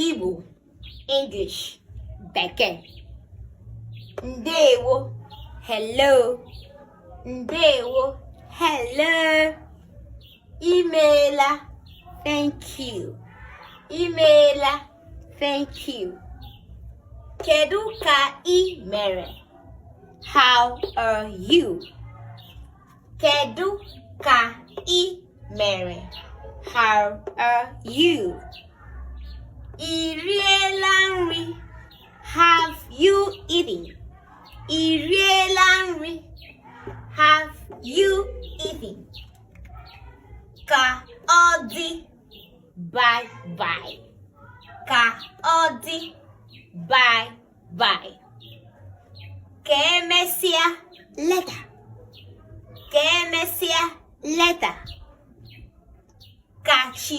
Igbo, English, Bekee. Ndewo, hello. Ndewo, hello. Imeela, thank you. Imeela, thank you. Kedu ka ị mere? How are you? Kedu ka ị mere? How are you? Ị riela nri? Have you eaten? Ị riela nri? Have you eaten? Ka ọ dị, bye bye. Ka ọ dị, bye bye. Ka emesịa, later. Ka emesịa, later. Ka chi